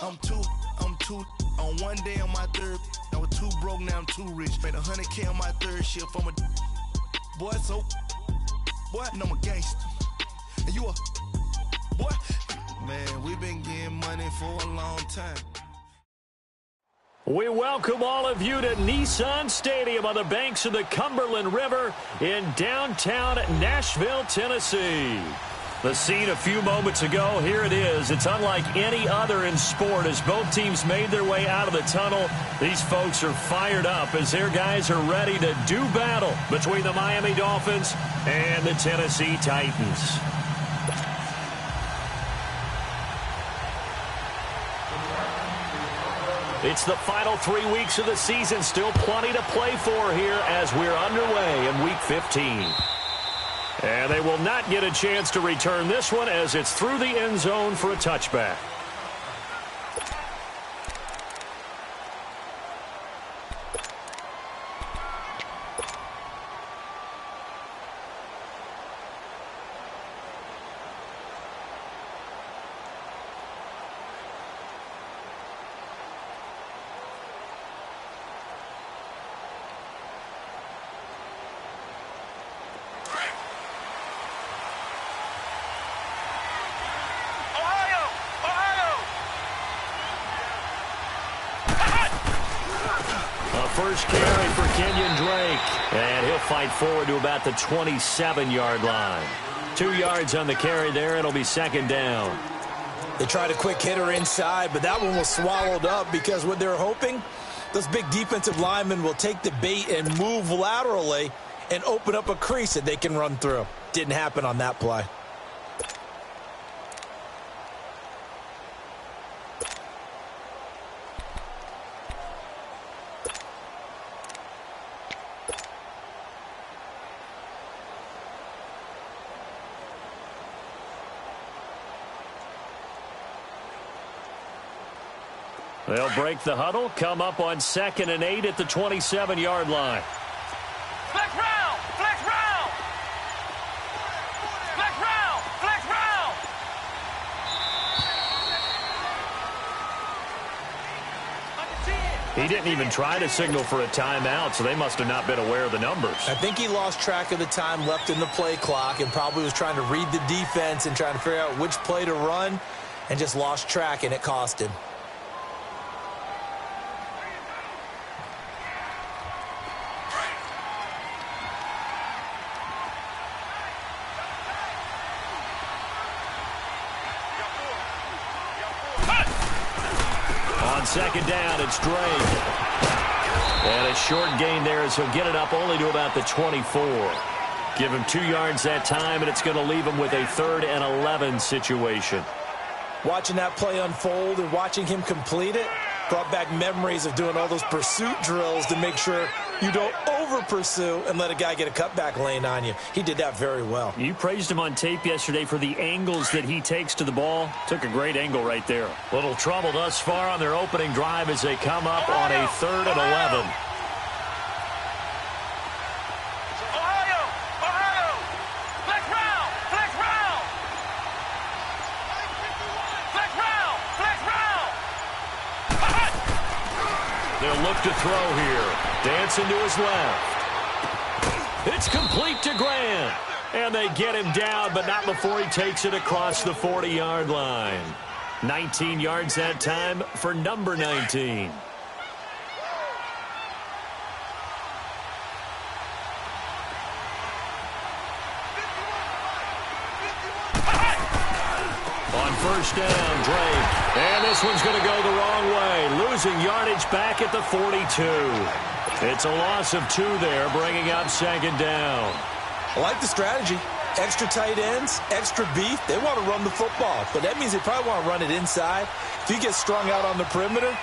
I'm two. On one day on my third, I was too broke, now I'm too rich. Made 100K on my third shift. I'm a boy, so boy, and I'm a gangster. And you a boy, man. We been getting money for a long time. We welcome all of you to Nissan Stadium on the banks of the Cumberland River in downtown Nashville, Tennessee. The scene a few moments ago, here it is. It's unlike any other in sport as both teams made their way out of the tunnel. These folks are fired up as their guys are ready to do battle between the Miami Dolphins and the Tennessee Titans. It's the final 3 weeks of the season. Still plenty to play for here as we're underway in Week 15. And they will not get a chance to return this one as it's through the end zone for a touchback. First carry for Kenyon Drake, and he'll fight forward to about the 27-yard line. 2 yards on the carry there. It'll be second down. They tried a quick hitter inside, but that one was swallowed up because what they're hoping, those big defensive linemen will take the bait and move laterally and open up a crease that they can run through. Didn't happen on that play. They'll break the huddle, come up on 2nd and 8 at the 27-yard line. Flex round! Flex round! Flex round! Flex round! He didn't even try to signal for a timeout, so they must have not been aware of the numbers. I think he lost track of the time left in the play clock and probably was trying to read the defense and trying to figure out which play to run and just lost track, and it cost him. Second down, it's Drake. And a short gain there as he'll get it up only to about the 24. Give him 2 yards that time, and it's going to leave him with a 3rd and 11 situation. Watching that play unfold and watching him complete it brought back memories of doing all those pursuit drills to make sure you don't over-pursue and let a guy get a cutback lane on you. He did that very well. You praised him on tape yesterday for the angles that he takes to the ball. Took a great angle right there. Little trouble thus far on their opening drive as they come up on a 3rd and 11. They'll look to throw here. Dancing to his left. It's complete to Grant. And they get him down, but not before he takes it across the 40-yard line. 19 yards that time for number 19. On first down, Drake. And this one's going to go the wrong way. Losing yardage back at the 42. It's a loss of 2 there, bringing up second down. I like the strategy. Extra tight ends, extra beef. They want to run the football, but that means they probably want to run it inside. If you get strung out on the perimeter,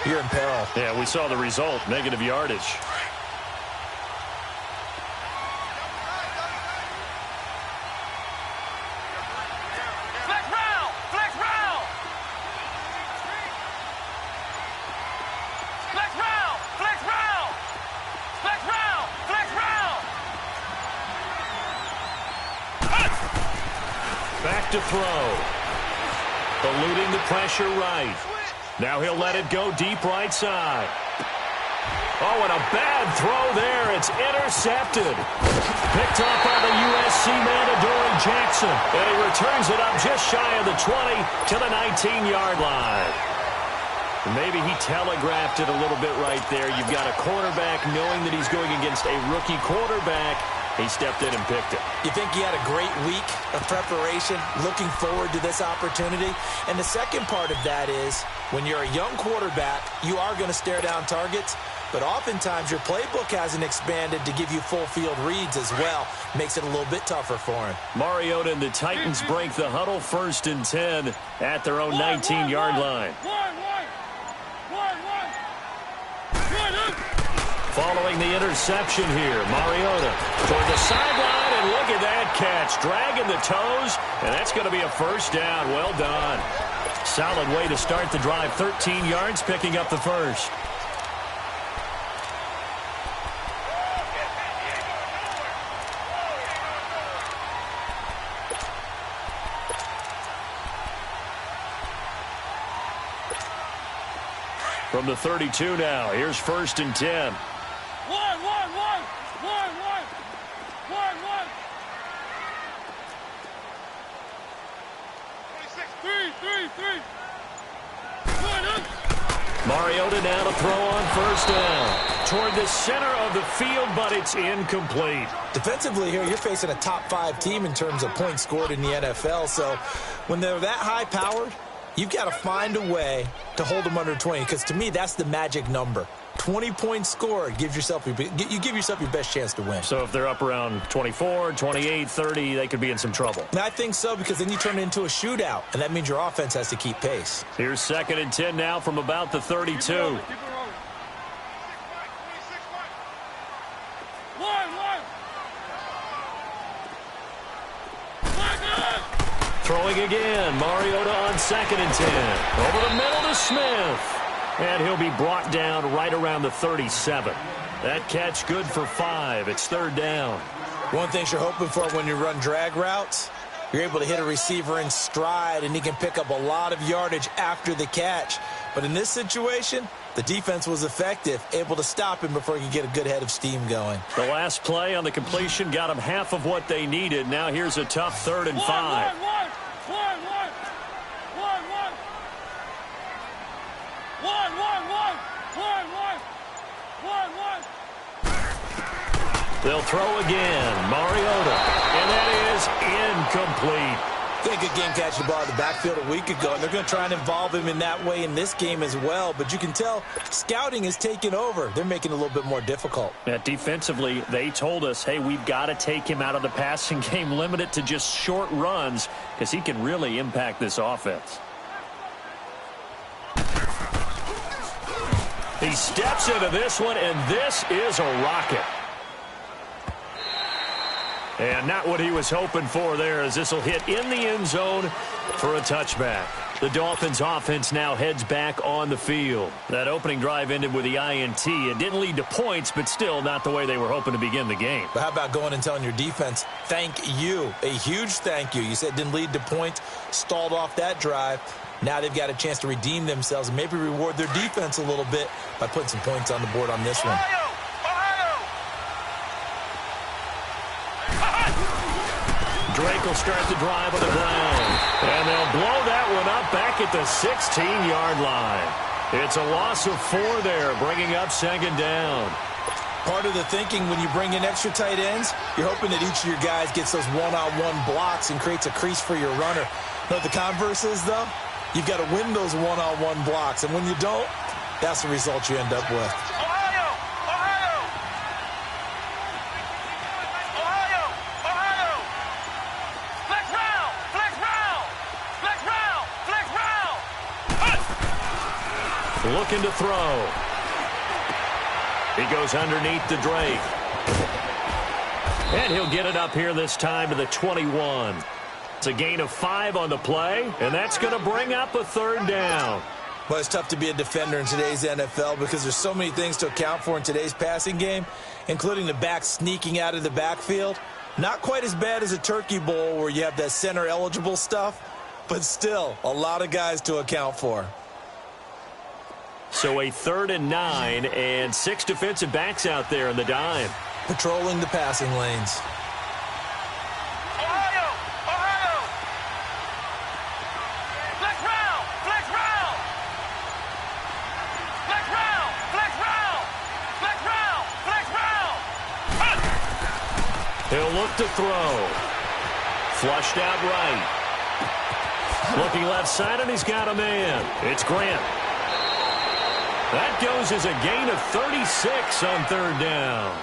you're in peril. Yeah, we saw the result, negative yardage. Back to throw. Eluding the pressure right. Now he'll let it go deep right side. Oh, and a bad throw there. It's intercepted. Picked off by the USC man, Adoree Jackson. And he returns it up just shy of the 20 to the 19-yard line. Maybe he telegraphed it a little bit right there. You've got a quarterback knowing that he's going against a rookie quarterback. He stepped in and picked it. You think he had a great week of preparation, looking forward to this opportunity? And the second part of that is, when you're a young quarterback, you are going to stare down targets, but oftentimes your playbook hasn't expanded to give you full field reads as well. Makes it a little bit tougher for him. Mariota and the Titans break the huddle 1st and 10 at their own 19-yard line. Following the interception here, Mariota toward the sideline, and look at that catch. Dragging the toes, and that's going to be a first down. Well done. Solid way to start the drive. 13 yards, picking up the first. From the 32 now, here's 1st and 10. Mariota now to throw on 1st down. Toward the center of the field, but it's incomplete. Defensively here, you're facing a top 5 team in terms of points scored in the NFL. So when they're that high-powered, you've got to find a way to hold them under 20, because to me, that's the magic number. 20 points scored, you give yourself your best chance to win. So if they're up around 24, 28, 30, they could be in some trouble. And I think so, because then you turn it into a shootout, and that means your offense has to keep pace. Here's 2nd and 10 now from about the 32. Throwing again, Mariota on 2nd and 10. Over the middle to Smith. And he'll be brought down right around the 37. That catch good for 5. It's 3rd down. One thing you're hoping for when you run drag routes, you're able to hit a receiver in stride, and he can pick up a lot of yardage after the catch. But in this situation, the defense was effective, able to stop him before he could get a good head of steam going. The last play on the completion got him half of what they needed. Now here's a tough 3rd and 5. They'll throw again. Mariota. And that is incomplete. They had a good game catching the ball in the backfield a week ago, and they're going to try and involve him in that way in this game as well. But you can tell scouting is taking over. They're making it a little bit more difficult. Yeah, defensively, they told us, hey, we've got to take him out of the passing game, limit it to just short runs, because he can really impact this offense. He steps into this one, and this is a rocket. And not what he was hoping for there, as this will hit in the end zone for a touchback. The Dolphins offense now heads back on the field. That opening drive ended with the INT. It didn't lead to points, but still not the way they were hoping to begin the game. But how about going and telling your defense, thank you, a huge thank you. You said it didn't lead to points, stalled off that drive. Now they've got a chance to redeem themselves and maybe reward their defense a little bit by putting some points on the board on this one. Drake will start the drive on the ground. And they'll blow that one up back at the 16-yard line. It's a loss of 4 there, bringing up 2nd down. Part of the thinking when you bring in extra tight ends, you're hoping that each of your guys gets those one-on-one blocks and creates a crease for your runner. Know what the converse is, though? You've got to win those one-on-one blocks. And when you don't, that's the result you end up with. Looking to throw. He goes underneath to Drake. And he'll get it up here this time to the 21. It's a gain of 5 on the play, and that's going to bring up a 3rd down. Well, it's tough to be a defender in today's NFL because there's so many things to account for in today's passing game, including the back sneaking out of the backfield. Not quite as bad as a turkey bowl where you have that center eligible stuff, but still a lot of guys to account for. So a 3rd and 9 and 6 defensive backs out there in the dime. Patrolling the passing lanes. Ohio! Ohio! Flex round! Flex round! Flex round! Flex round! Flex round! Flex round! He'll look to throw. Flushed out right. Looking left side, and he's got a man. It's Grant. That goes as a gain of 36 on 3rd down.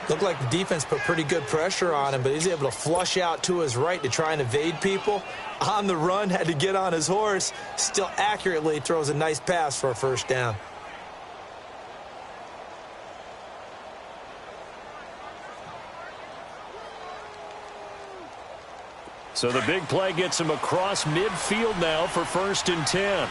Looked like the defense put pretty good pressure on him, but he's able to flush out to his right to try and evade people. On the run, had to get on his horse. Still accurately throws a nice pass for a 1st down. So the big play gets him across midfield now for 1st and 10.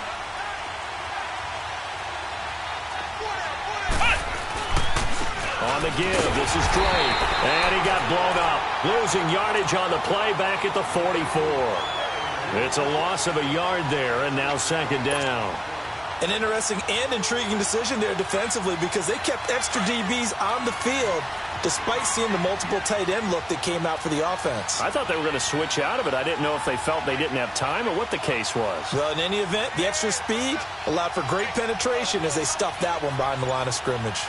On the give, this is Drake. And he got blown up. Losing yardage on the play back at the 44. It's a loss of a yard there, and now 2nd down. An interesting and intriguing decision there defensively because they kept extra DBs on the field despite seeing the multiple tight end look that came out for the offense. I thought they were going to switch out of it. I didn't know if they felt they didn't have time or what the case was. Well, in any event, the extra speed allowed for great penetration as they stuffed that one behind the line of scrimmage.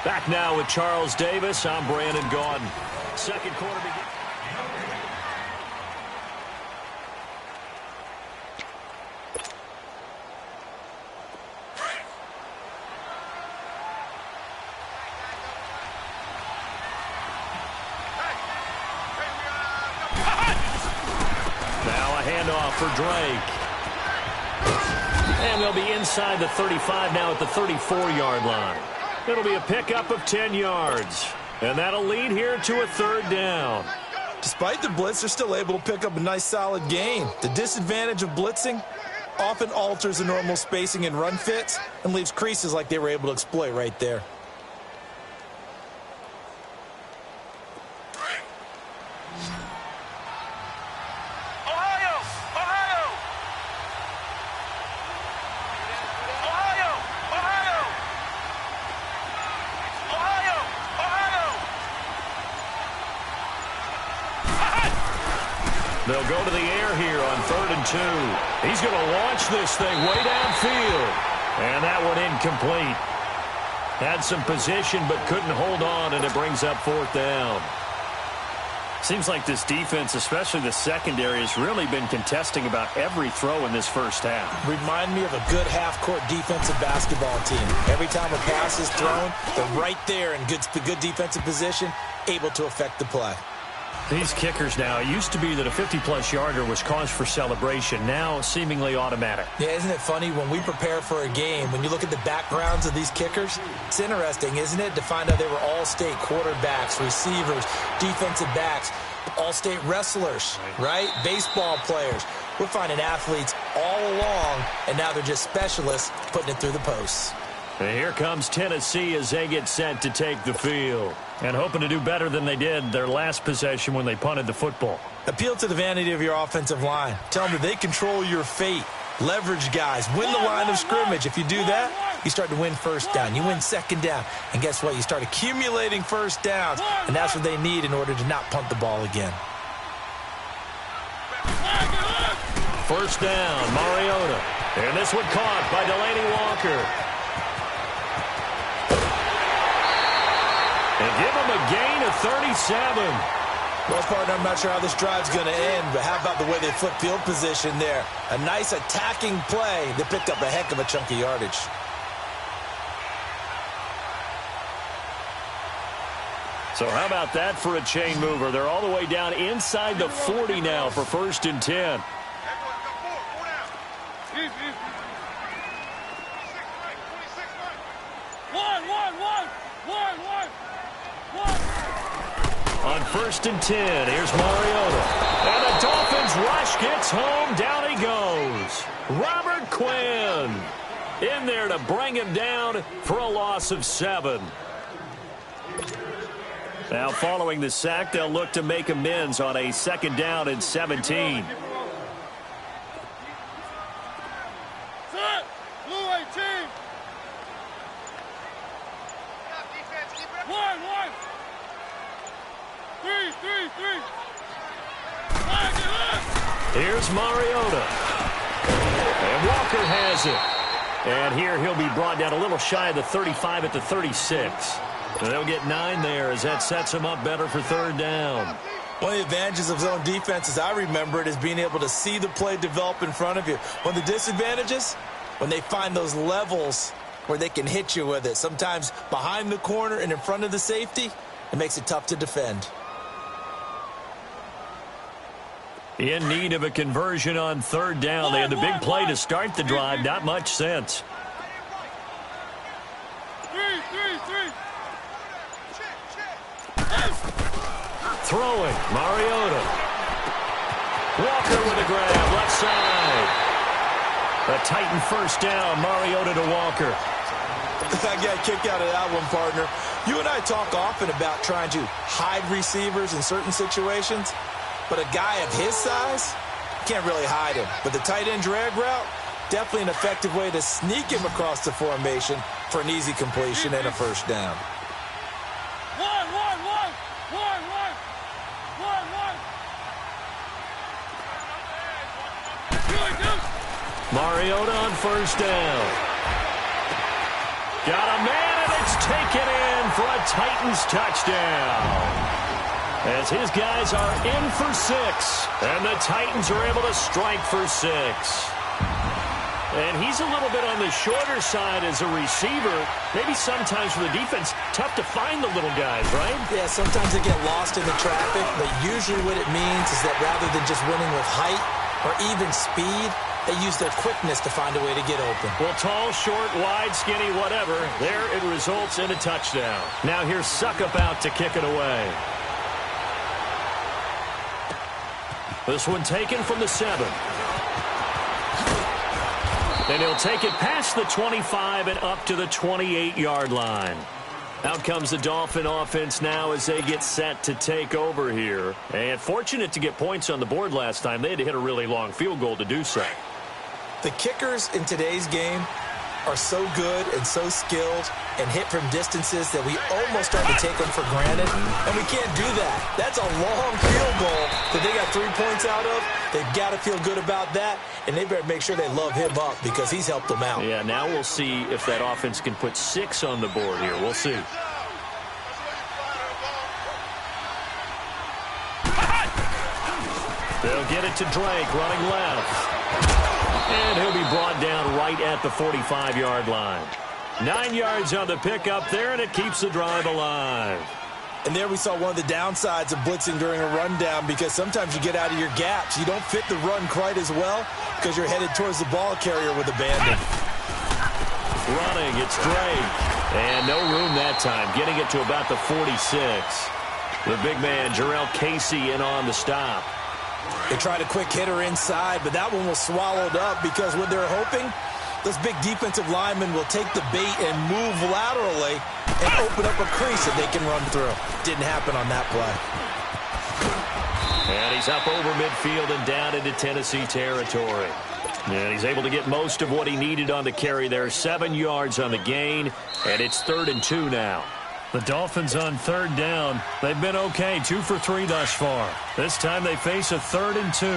Back now with Charles Davis. I'm Brandon Gaudin. 2nd quarter begins. Now a handoff for Drake. And they'll be inside the 35 now at the 34-yard line. It'll be a pickup of 10 yards. And that'll lead here to a 3rd down. Despite the blitz, they're still able to pick up a nice solid gain. The disadvantage of blitzing often alters the normal spacing and run fits and leaves creases like they were able to exploit right there. They'll go to the air here on 3rd and 2. He's going to launch this thing way downfield. And that one incomplete. Had some position but couldn't hold on, and it brings up 4th down. Seems like this defense, especially the secondary, has really been contesting about every throw in this first half. Remind me of a good half-court defensive basketball team. Every time a pass is thrown, they're right there in good defensive position, able to affect the play. These kickers now, it used to be that a 50-plus yarder was cause for celebration. Now, seemingly automatic. Yeah, isn't it funny when we prepare for a game, when you look at the backgrounds of these kickers, it's interesting, isn't it, to find out they were all-state quarterbacks, receivers, defensive backs, all-state wrestlers, right? Baseball players. We're finding athletes all along, and now they're just specialists putting it through the posts. And here comes Tennessee as they get set to take the field. And hoping to do better than they did their last possession when they punted the football. Appeal to the vanity of your offensive line. Tell them that they control your fate. Leverage guys. Win the line of scrimmage. If you do that, you start to win 1st down. You win 2nd down. And guess what? You start accumulating 1st downs. And that's what they need in order to not punt the ball again. 1st down, Mariota. And this one caught by Delaney Walker. And give him a gain of 37. Well, partner, I'm not sure how this drive's going to end, but how about the way they flip field position there? A nice attacking play that picked up a heck of a chunk of yardage. So how about that for a chain mover? They're all the way down inside the 40 now for 1st and 10. On 1st and 10, here's Mariota. And the Dolphins rush gets home. Down he goes. Robert Quinn in there to bring him down for a loss of 7. Now following the sack, they'll look to make amends on a 2nd down and 17. Here's Mariota. And Walker has it. And here he'll be brought down a little shy of the 35 at the 36. And they'll get 9 there as that sets them up better for third down. One of the advantages of zone defense, as I remember it, is being able to see the play develop in front of you. One of the disadvantages, when they find those levels where they can hit you with it, sometimes behind the corner and in front of the safety, it makes it tough to defend. In need of a conversion on third down. They had the big play to start the drive. Not much sense. Throwing, Mariota. Walker with a grab, left side. A Titan first down, Mariota to Walker. I got kicked out of that one, partner. You and I talk often about trying to hide receivers in certain situations, but a guy of his size can't really hide him. But the tight end drag route, definitely an effective way to sneak him across the formation for an easy completion and a first down. Mariota on first down. Got a man, and it's taken in for a Titans touchdown. As his guys are in for 6, and the Titans are able to strike for 6. And he's a little bit on the shorter side as a receiver. Maybe sometimes for the defense, tough to find the little guys, right? Yeah, sometimes they get lost in the traffic, but usually what it means is that rather than just winning with height or even speed, they use their quickness to find a way to get open. Well, tall, short, wide, skinny, whatever, there it results in a touchdown. Now here's Suckup out to kick it away. This one taken from the 7. And he'll take it past the 25 and up to the 28-yard line. Out comes the Dolphin offense now as they get set to take over here. And fortunate to get points on the board last time. They had to hit a really long field goal to do so. The kickers in today's game are so good and so skilled and hit from distances that we almost start to take them for granted, and we can't do that. That's a long field goal that they got 3 points out of. They've got to feel good about that, and they better make sure they love him up because he's helped them out. Yeah, now we'll see if that offense can put 6 on the board here. We'll see. They'll get it to Drake running left. And he'll be brought down right at the 45-yard line. 9 yards on the pickup there, and it keeps the drive alive. And there we saw one of the downsides of blitzing during a rundown because sometimes you get out of your gaps. You don't fit the run quite as well because you're headed towards the ball carrier with abandon. Running, it's Drake. And no room that time, getting it to about the 46. The big man, Jarrell Casey, in on the stop. They tried a quick hitter inside, but that one was swallowed up because what they're hoping, those big defensive linemen will take the bait and move laterally and open up a crease that they can run through. Didn't happen on that play. And he's up over midfield and down into Tennessee territory. And he's able to get most of what he needed on the carry there. 7 yards on the gain, and it's 3rd and 2 now. The Dolphins on third down. They've been okay, 2 for 3 thus far. This time they face a 3rd and 2.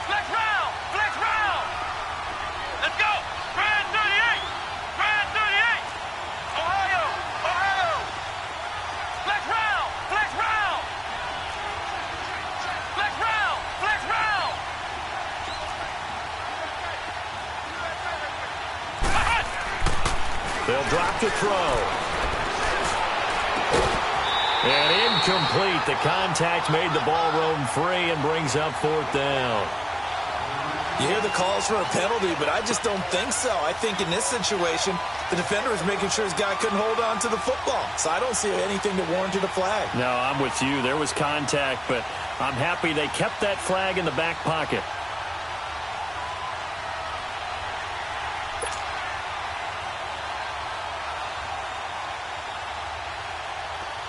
Flex round! Flex round! Let's go! Brand 38! Brand 38! Ohio! Ohio! Flex round! Flex round! Flex round! Flex round! They'll drop the throw. And incomplete. The contact made the ball roam free and brings up 4th down. You hear the calls for a penalty, but I just don't think so. I think in this situation, the defender is making sure his guy couldn't hold on to the football. So I don't see anything that warranted a flag. No, I'm with you. There was contact, but I'm happy they kept that flag in the back pocket.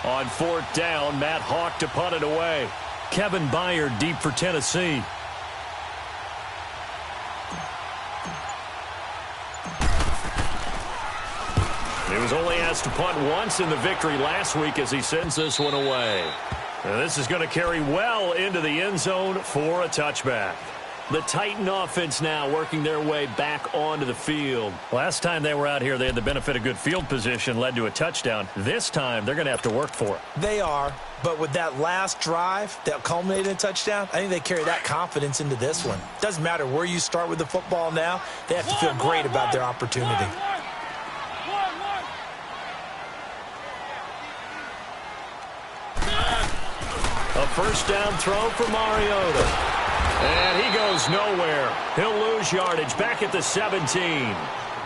On 4th down, Matt Hawk to punt it away. Kevin Byard deep for Tennessee. He was only asked to punt once in the victory last week as he sends this one away. And this is going to carry well into the end zone for a touchback. The Titan offense now working their way back onto the field. Last time they were out here, they had the benefit of good field position, led to a touchdown. This time, they're going to have to work for it. They are, but with that last drive that culminated in a touchdown, I think they carry that confidence into this one. Doesn't matter where you start with the football now, they have to feel great about their opportunity. A first down throw for Mariota. And he goes nowhere. He'll lose yardage back at the 17.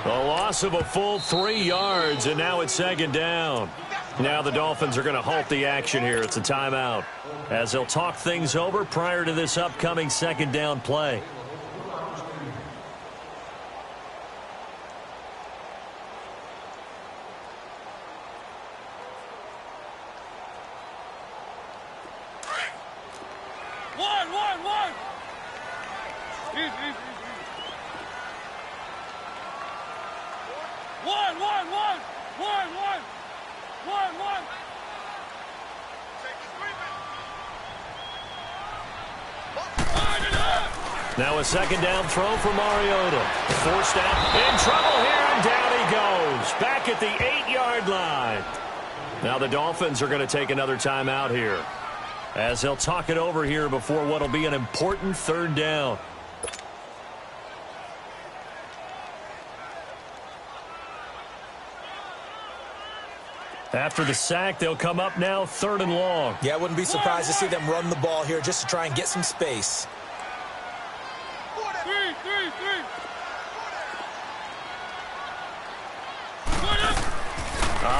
A loss of a full 3 yards, and now it's second down. Now the Dolphins are going to halt the action here. It's a timeout as they'll talk things over prior to this upcoming second down play. Now a second down throw for Mariota. Forced out, in trouble here, and down he goes. Back at the 8-yard line. Now the Dolphins are going to take another timeout here as they'll talk it over here before what will be an important third down. After the sack, they'll come up now 3rd and long. Yeah, I wouldn't be surprised to see them run the ball here just to try and get some space.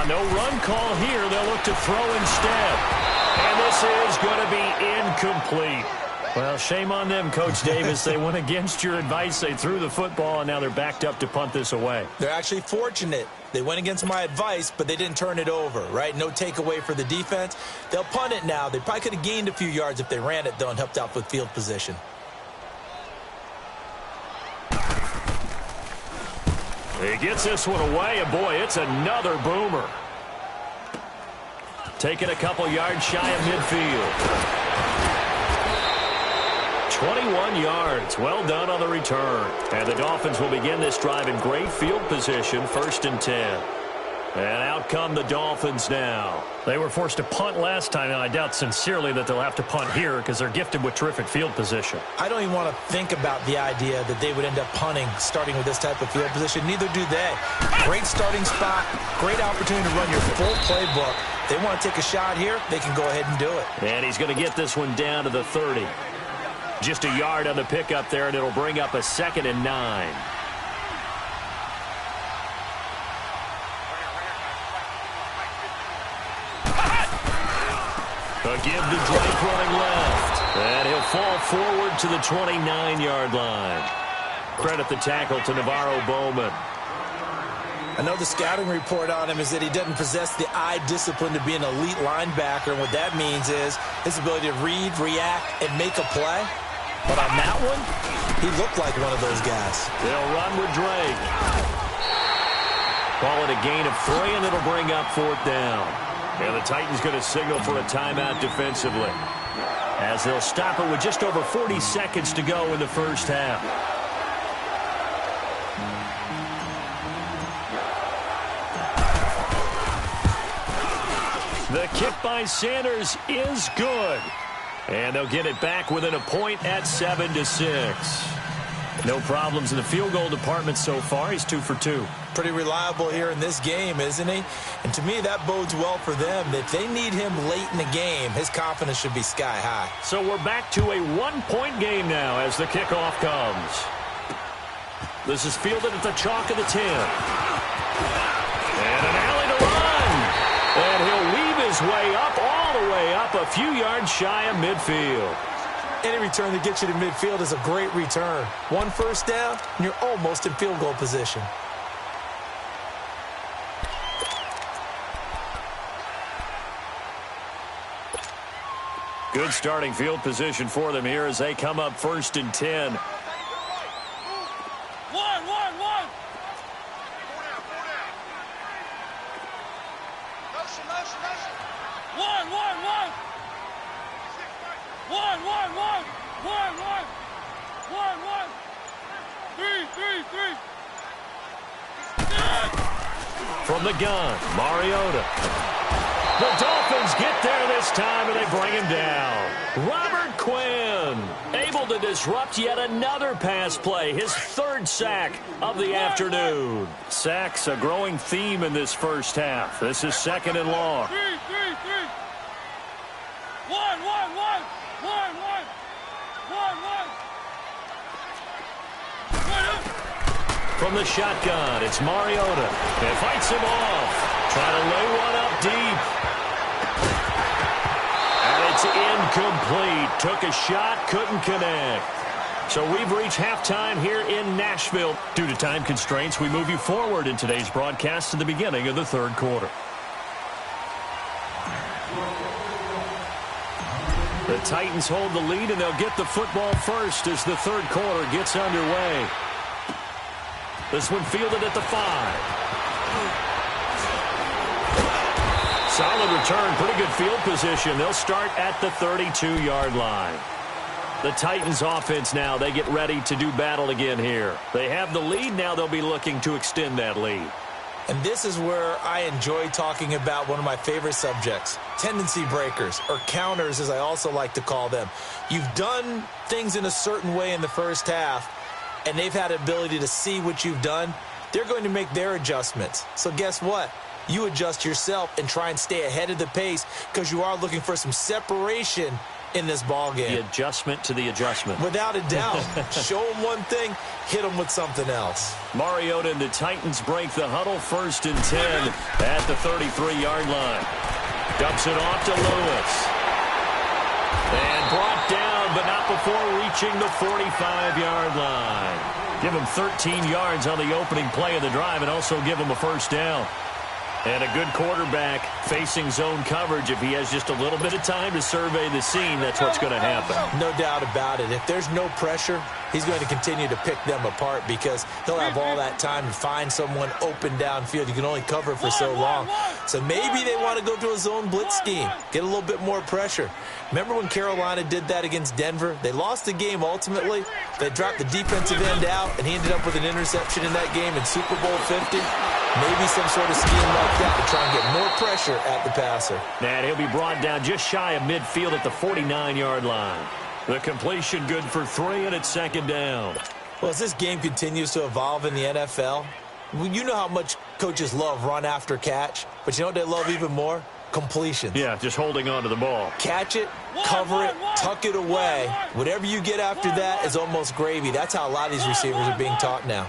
No run call here. They'll look to throw instead. And this is going to be incomplete. Well, shame on them, Coach Davis. They went against your advice. They threw the football, and now they're backed up to punt this away. They're actually fortunate. They went against my advice, but they didn't turn it over, right? No takeaway for the defense. They'll punt it now. They probably could have gained a few yards if they ran it, though, and helped out with field position. He gets this one away, and boy, it's another boomer. Taking a couple yards shy of midfield. 21 yards. Well done on the return. And the Dolphins will begin this drive in great field position, 1st and 10. And out come the Dolphins now. They were forced to punt last time, and I doubt sincerely that they'll have to punt here because they're gifted with terrific field position. I don't even want to think about the idea that they would end up punting starting with this type of field position. Neither do they. Great starting spot, great opportunity to run your full playbook. They want to take a shot here, they can go ahead and do it. And he's going to get this one down to the 30. Just a yard on the pickup there, and it'll bring up a 2nd and 9. Give to Drake running left. And he'll fall forward to the 29-yard line. Credit the tackle to Navarro Bowman. I know the scouting report on him is that he doesn't possess the eye discipline to be an elite linebacker. And what that means is his ability to read, react, and make a play. But on that one, he looked like one of those guys. They'll run with Drake. Call it a gain of 3, and it'll bring up 4th down. And the Titans going to signal for a timeout defensively as they'll stop it with just over 40 seconds to go in the first half. The kick by Sanders is good. And they'll get it back within a point at 7-6. No problems in the field goal department so far. He's 2 for 2. Pretty reliable here in this game, isn't he? And to me, that bodes well for them. If they need him late in the game, his confidence should be sky high. So we're back to a 1-point game now as the kickoff comes. This is fielded at the chalk of the 10. And an alley to run. And he'll weave his way up, all the way up, a few yards shy of midfield. Any return that gets you to midfield is a great return. 1 first down, and you're almost in field goal position. Good starting field position for them here as they come up 1st and 10. From the gun, Mariota. The Dolphins get there this time, and they bring him down. Robert Quinn able to disrupt yet another pass play, his third sack of the afternoon. Sacks a growing theme in this first half. This is second and long. From the shotgun, it's Mariota. It fights him off. Trying to lay one up deep. And it's incomplete. Took a shot, couldn't connect. So we've reached halftime here in Nashville. Due to time constraints, we move you forward in today's broadcast to the beginning of the third quarter. The Titans hold the lead, and they'll get the football first as the third quarter gets underway. This one fielded at the 5. Solid return, pretty good field position. They'll start at the 32-yard line. The Titans offense now, they get ready to do battle again here. They have the lead, now they'll be looking to extend that lead. And this is where I enjoy talking about one of my favorite subjects, tendency breakers, or counters as I also like to call them. You've done things in a certain way in the first half, and they've had the ability to see what you've done. They're going to make their adjustments. So guess what? You adjust yourself and try and stay ahead of the pace because you are looking for some separation in this ball game. The adjustment to the adjustment. Without a doubt. Show them one thing, hit them with something else. Mariota and the Titans break the huddle, 1st and 10 at the 33-yard line. Dumps it off to Lewis. And brought down, but not before reaching the 45-yard line. Give him 13 yards on the opening play of the drive and also give him a first down. And a good quarterback facing zone coverage. If he has just a little bit of time to survey the scene, that's what's going to happen. No doubt about it. If there's no pressure, he's going to continue to pick them apart because he'll have all that time to find someone open downfield. You can only cover for so long. So maybe they want to go to a zone blitz scheme, get a little bit more pressure. Remember when Carolina did that against Denver? They lost the game ultimately. They dropped the defensive end out, and he ended up with an interception in that game in Super Bowl 50. Maybe some sort of scheme like that to try and get more pressure at the passer. And he'll be brought down just shy of midfield at the 49-yard line. The completion good for 3, and it's second down. Well, as this game continues to evolve in the NFL, you know how much coaches love run after catch, but you know what they love even more? Completions. Yeah, just holding on to the ball. Catch it, cover it, tuck it away. Whatever you get after that is almost gravy. That's how a lot of these receivers are being taught now.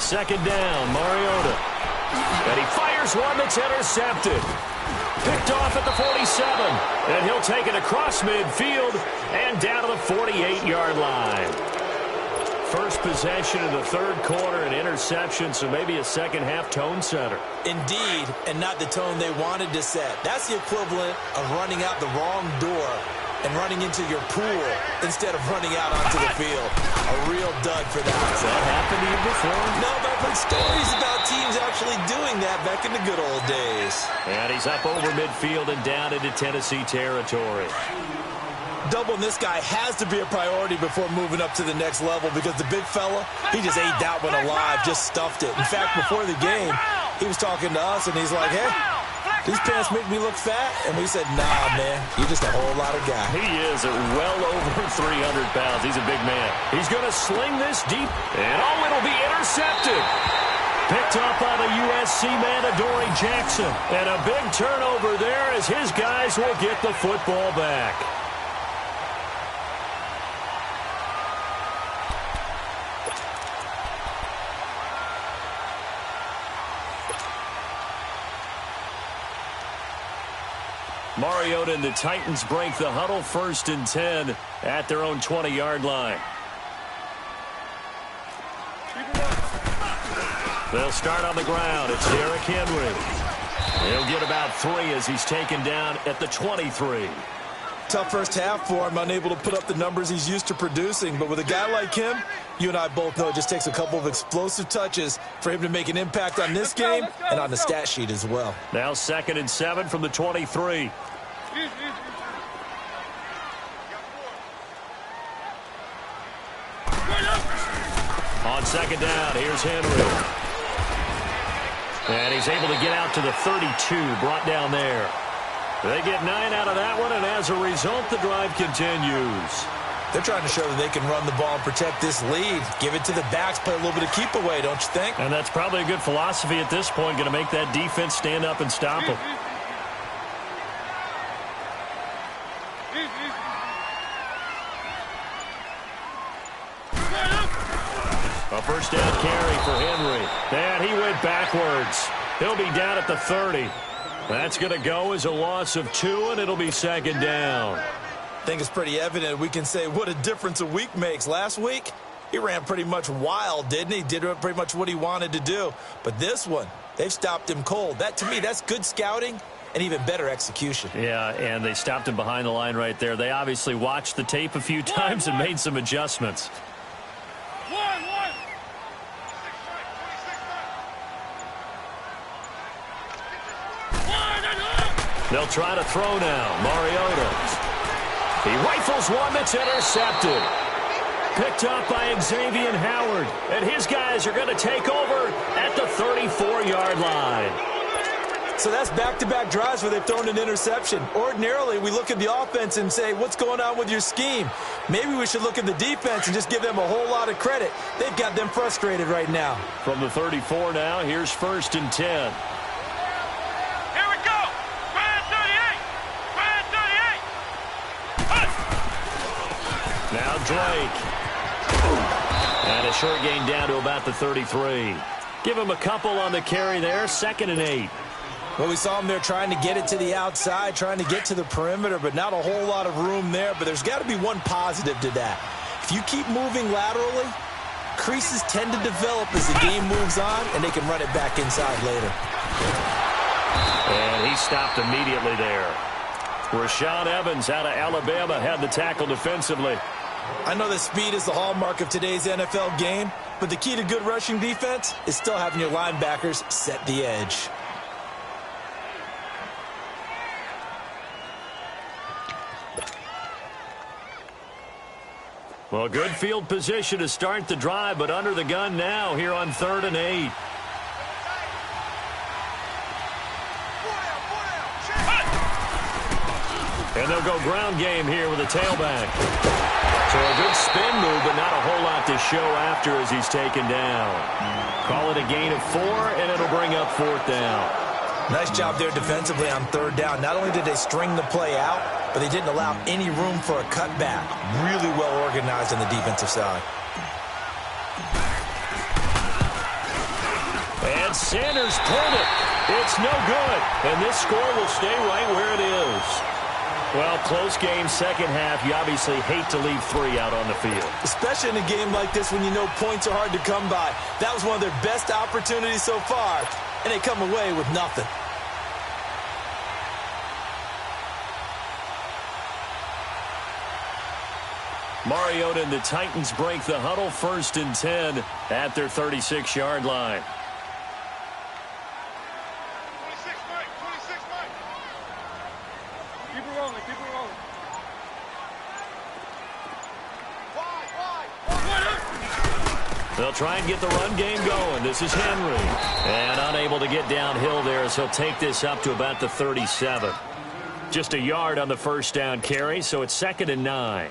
Second down, Mariota. And he fires one that's intercepted. Picked off at the 47. And he'll take it across midfield and down to the 48-yard line. First possession of the third quarter, an interception, so maybe a second-half tone setter. Indeed, and not the tone they wanted to set. That's the equivalent of running out the wrong door and running into your pool instead of running out onto the field. A real dud for that. Has that happened to you before? No, but I've heard stories about teams actually doing that back in the good old days. And he's up over midfield and down into Tennessee territory. Doubling this guy has to be a priority before moving up to the next level because the big fella, he just ate that one alive, just stuffed it. In fact, before the game, he was talking to us, and he's like, hey, these pants make me look fat. And we said, nah, man, you're just a whole lot of guy. He is well over 300 pounds. He's a big man. He's going to sling this deep, and oh, it'll be intercepted. Picked up by the USC man, Adoree Jackson. And a big turnover there as his guys will get the football back. Mariota and the Titans break the huddle, 1st and 10 at their own 20-yard line. They'll start on the ground. It's Derrick Henry. He'll get about 3 as he's taken down at the 23. tough first half for him, unable to put up the numbers he's used to producing. But with a guy like him, you and I both know it just takes a couple of explosive touches for him to make an impact on this game and on the stat sheet as well. Now 2nd and 7 from the 23. On 2nd down, here's Henry. And he's able to get out to the 32, brought down there. They get 9 out of that one, and as a result, the drive continues. They're trying to show that they can run the ball and protect this lead. Give it to the backs, play a little bit of keep away, don't you think? And that's probably a good philosophy at this point, going to make that defense stand up and stop them. A first down carry for Henry. And he went backwards. He'll be down at the 30. That's going to go as a loss of 2, and it'll be 2nd down. I think it's pretty evident. We can say what a difference a week makes. Last week, he ran pretty much wild, didn't he? Did pretty much what he wanted to do. But this one, they've stopped him cold. That, to me, that's good scouting and even better execution. Yeah, and they stopped him behind the line right there. They obviously watched the tape a few times and made some adjustments. They'll try to throw now. Mariota. He rifles one that's intercepted. Picked up by Xavier Howard. And his guys are going to take over at the 34-yard line. So that's back-to-back drives where they've thrown an interception. Ordinarily, we look at the offense and say, what's going on with your scheme? Maybe we should look at the defense and just give them a whole lot of credit. They've got them frustrated right now. From the 34 now, here's 1st and 10. Now Drake. And a short gain down to about the 33. Give him a couple on the carry there. 2nd and 8. Well, we saw him there trying to get it to the outside, trying to get to the perimeter, but not a whole lot of room there. But there's got to be one positive to that. If you keep moving laterally, creases tend to develop as the game moves on, and they can run it back inside later. And he stopped immediately there. Rashaan Evans out of Alabama had the tackle defensively. I know that speed is the hallmark of today's NFL game, but the key to good rushing defense is still having your linebackers set the edge. Well, good field position to start the drive, but under the gun now here on 3rd and 8. And they'll go ground game here with a tailback. So a good spin move, but not a whole lot to show after as he's taken down. Call it a gain of 4, and it'll bring up 4th down. Nice job there defensively on 3rd down. Not only did they string the play out, but they didn't allow any room for a cutback. Really well organized on the defensive side. And Sanders pulled it. It's no good. And this score will stay right where it is. Well, close game, 2nd half. You obviously hate to leave 3 out on the field. Especially in a game like this when you know points are hard to come by. That was one of their best opportunities so far, and they come away with nothing. Mariota and the Titans break the huddle. 1st and 10 at their 36-yard line. They'll try and get the run game going. This is Henry. And unable to get downhill there as he'll take this up to about the 37. Just a yard on the first down carry, so it's 2nd and 9.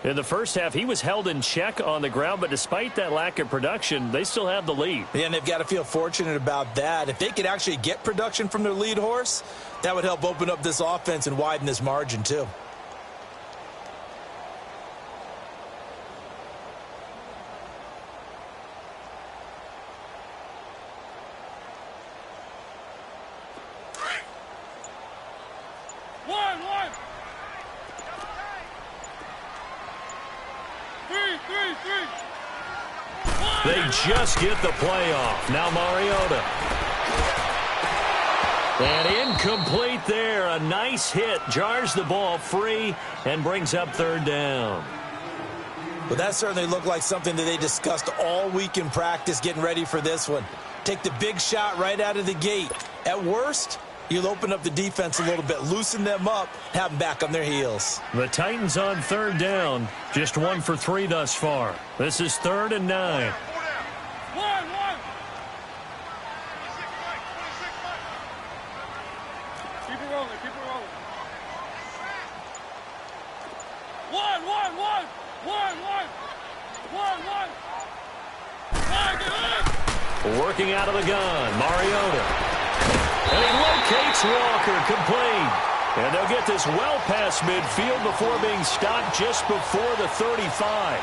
In the first half, he was held in check on the ground, but despite that lack of production, they still have the lead. Yeah, and they've got to feel fortunate about that. If they could actually get production from their lead horse, that would help open up this offense and widen this margin too. They just get the play off. Now Mariota. And incomplete there. A nice hit. Jars the ball free and brings up third down. Well, that certainly looked like something that they discussed all week in practice getting ready for this one. Take the big shot right out of the gate. At worst, you'll open up the defense a little bit, loosen them up, have them back on their heels. The Titans on third down. Just 1 for 3 thus far. This is 3rd and 9. Working out of the gun, Mariota. And he locates Walker, complete. And they'll get this well past midfield before being stopped just before the 35.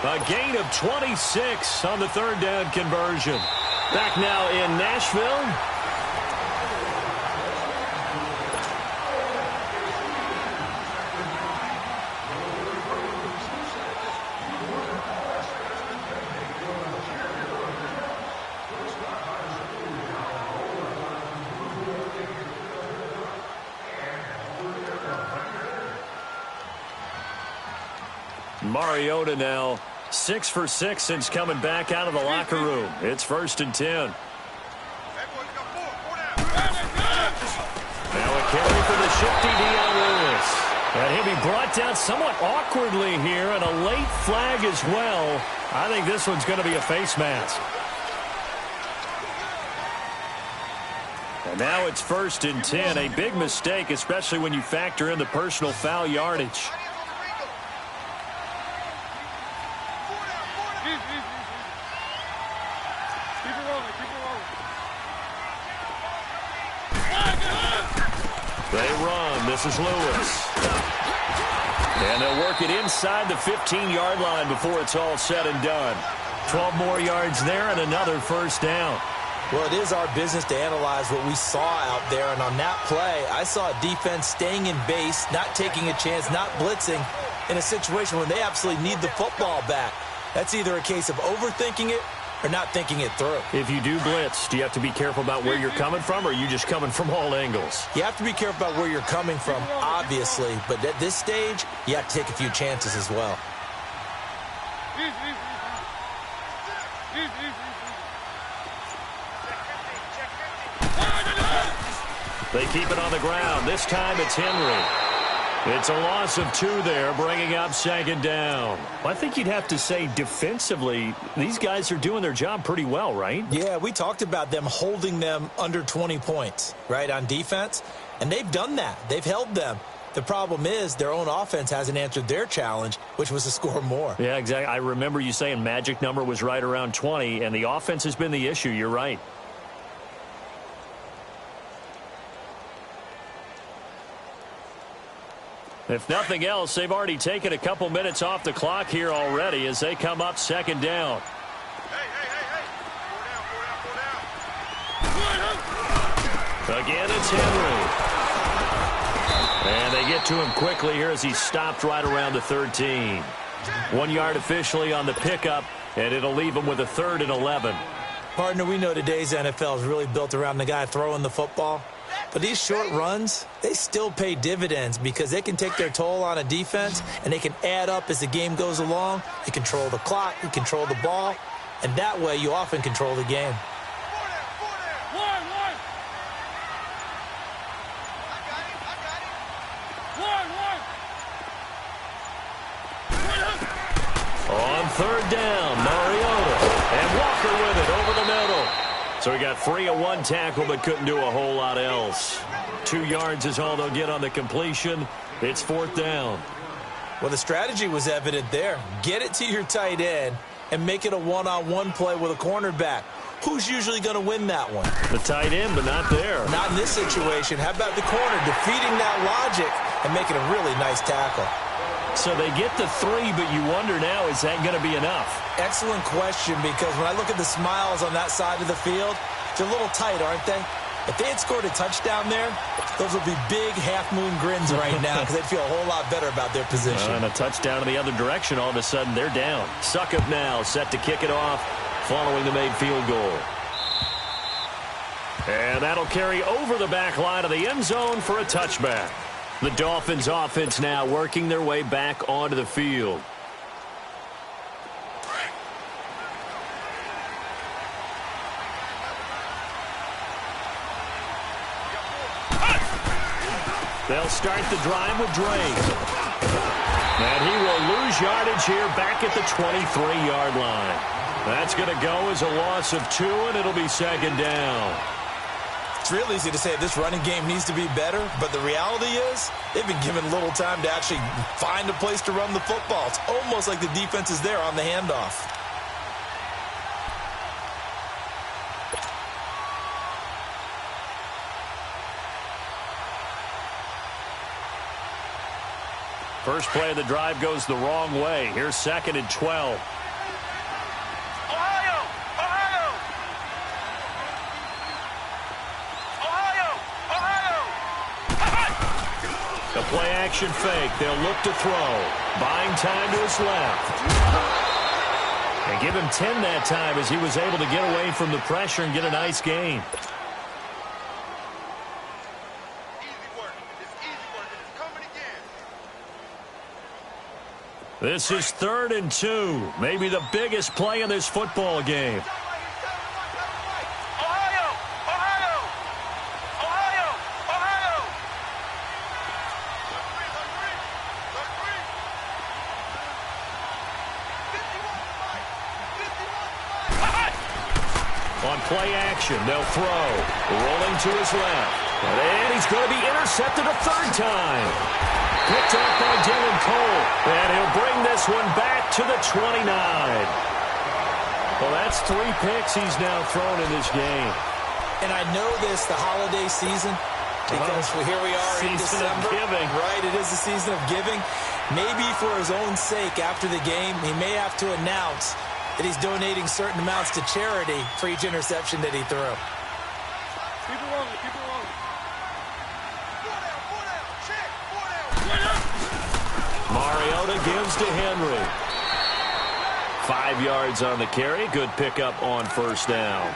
A gain of 26 on the third down conversion. Back now in Nashville. Mariota now 6 for 6 since coming back out of the locker room. It's 1st and 10. Now a carry for the shifty Dion Lewis. And he'll be brought down somewhat awkwardly here, and a late flag as well. I think this one's going to be a face mask. And now it's 1st and 10. A big mistake, especially when you factor in the personal foul yardage. They run. This is Lewis. And they'll work it inside the 15-yard line before it's all said and done. 12 more yards there and another first down. Well, it is our business to analyze what we saw out there. And on that play, I saw a defense staying in base, not taking a chance, not blitzing in a situation where they absolutely need the football back. That's either a case of overthinking it or not thinking it through. If you do blitz, do you have to be careful about where you're coming from, or are you just coming from all angles? You have to be careful about where you're coming from, obviously. But at this stage, you have to take a few chances as well. They keep it on the ground. This time it's Henry. It's a loss of 2 there, bringing up 2nd down. Well, I think you'd have to say defensively, these guys are doing their job pretty well, right? Yeah, we talked about them holding them under 20 points, right, on defense. And they've done that. They've held them. The problem is their own offense hasn't answered their challenge, which was to score more. Yeah, exactly. I remember you saying magic number was right around 20, and the offense has been the issue. You're right. If nothing else, they've already taken a couple minutes off the clock here already as they come up 2nd down. Again, it's Henry. And they get to him quickly here as he's stopped right around the 13. 1 yard officially on the pickup, and it'll leave him with a 3rd and 11. Partner, we know today's NFL is really built around the guy throwing the football. But these short runs, they still pay dividends because they can take their toll on a defense, and they can add up as the game goes along. You control the clock, you control the ball, and that way you often control the game. On 3rd down, Mariota, and Walker with it over the middle. So he got free of 1 tackle but couldn't do a whole lot else. 2 yards is all they'll get on the completion. It's 4th down. Well, the strategy was evident there. Get it to your tight end and make it a one-on-one play with a cornerback. Who's usually going to win that one? The tight end, but not there. Not in this situation. How about the corner defeating that logic and making a really nice tackle? So they get the 3, but you wonder now, is that going to be enough? Excellent question, because when I look at the smiles on that side of the field, they're a little tight, aren't they? If they had scored a touchdown there, those would be big half-moon grins right now because they'd feel a whole lot better about their position. And a touchdown in the other direction, all of a sudden they're down. Suckup now set to kick it off following the made field goal. And that'll carry over the back line of the end zone for a touchback. The Dolphins offense now working their way back onto the field. They'll start the drive with Drake. And he will lose yardage here back at the 23-yard line. That's going to go as a loss of 2, and it'll be second down. It's real easy to say this running game needs to be better, but the reality is they've been given little time to actually find a place to run the football. It's almost like the defense is there on the handoff. First play of the drive goes the wrong way. Here's 2nd and 12. The play-action fake. They'll look to throw. Buying time to his left. And give him 10 that time as he was able to get away from the pressure and get a nice gain. This is 3rd and 2. Maybe the biggest play in this football game. On play action, they'll throw. Rolling to his left. And he's going to be intercepted a 3rd time. Picked up by Dylan Cole. And he'll bring this one back to the 29. Well, that's 3 picks he's now thrown in this game. And I know this, the holiday season, because here we are in December. Of giving. Right, it is the season of giving. Maybe for his own sake after the game, he may have to announce that he's donating certain amounts to charity for each interception that he threw. Keep it rolling, keep it rolling. Mariota gives to Henry. 5 yards on the carry. Good pickup on first down.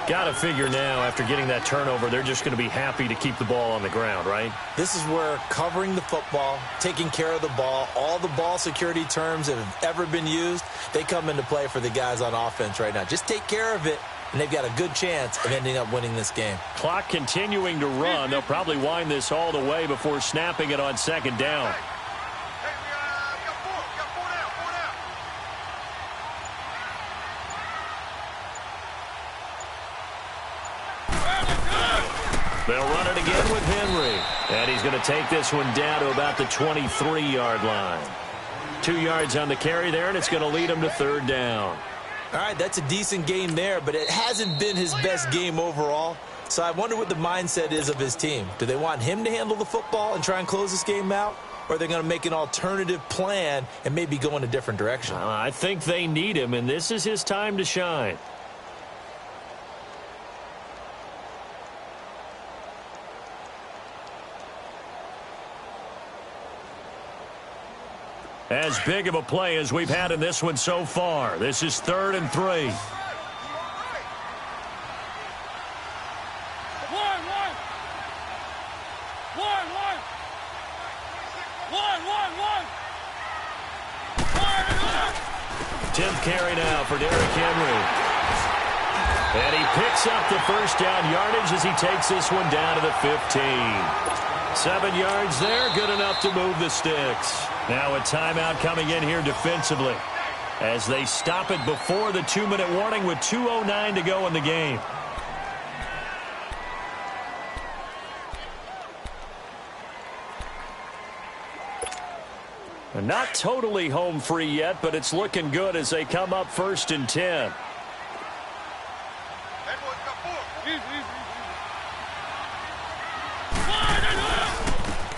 Got to figure now, after getting that turnover, they're just going to be happy to keep the ball on the ground, right? This is where covering the football, taking care of the ball, all the ball security terms that have ever been used, they come into play for the guys on offense right now. Just take care of it, and they've got a good chance of ending up winning this game. Clock continuing to run. They'll probably wind this all the way before snapping it on second down. They'll run it again with Henry. And he's going to take this one down to about the 23-yard line. 2 yards on the carry there, and it's going to lead him to 3rd down. All right, that's a decent game there, but it hasn't been his best game overall. So I wonder what the mindset is of his team. Do they want him to handle the football and try and close this game out? Or are they going to make an alternative plan and maybe go in a different direction? I think they need him, and this is his time to shine. As big of a play as we've had in this one so far. This is 3rd and 3. Tenth carry now for Derrick Henry. And he picks up the first down yardage as he takes this one down to the 15. 7 yards there, good enough to move the sticks. Now a timeout coming in here defensively as they stop it before the 2-minute warning with 2:09 to go in the game. And not totally home free yet, but it's looking good as they come up 1st and 10.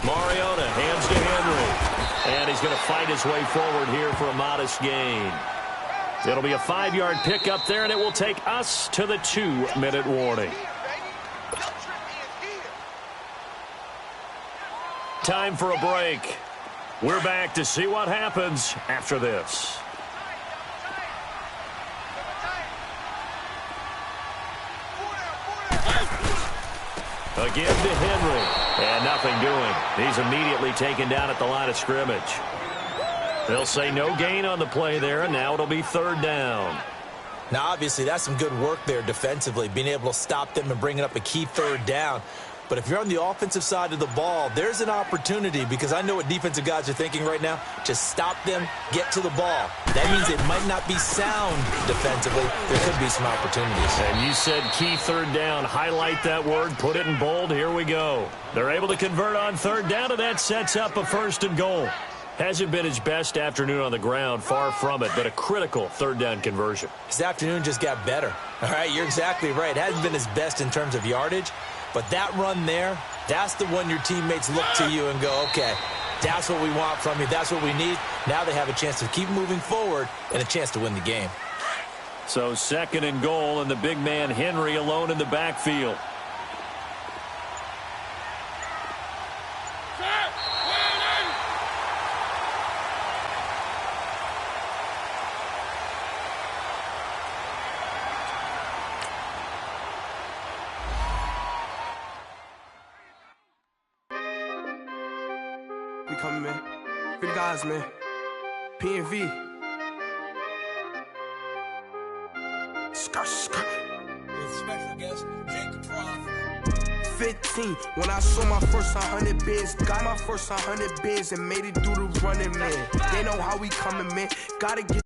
Mariota hands to Henry. And he's going to fight his way forward here for a modest gain. It'll be a 5-yard pickup there, and it will take us to the 2-minute warning. Time for a break. We're back to see what happens after this. Again to Henry. And nothing doing. He's immediately taken down at the line of scrimmage. They'll say no gain on the play there, and now it'll be third down. Now, obviously, that's some good work there defensively, being able to stop them and bringing up a key third down. But if you're on the offensive side of the ball, there's an opportunity, because I know what defensive guys are thinking right now. Just stop them, get to the ball. That means it might not be sound defensively. There could be some opportunities. And you said key third down. Highlight that word, put it in bold. Here we go. They're able to convert on third down, and that sets up a 1st and goal. Hasn't been his best afternoon on the ground, far from it, but a critical third down conversion. His afternoon just got better. All right, you're exactly right. It hasn't been his best in terms of yardage, but that run there, that's the one your teammates look to you and go, okay, that's what we want from you. That's what we need. Now they have a chance to keep moving forward and a chance to win the game. So 2nd and goal, and the big man Henry alone in the backfield. We coming, man. Big guys, man. P&V. Skirt, skirt. With special guest, Jacob Trough. 15, when I saw my first 100 bids, got my first 100 bids and made it through the running, man. They know how we coming, man. Gotta get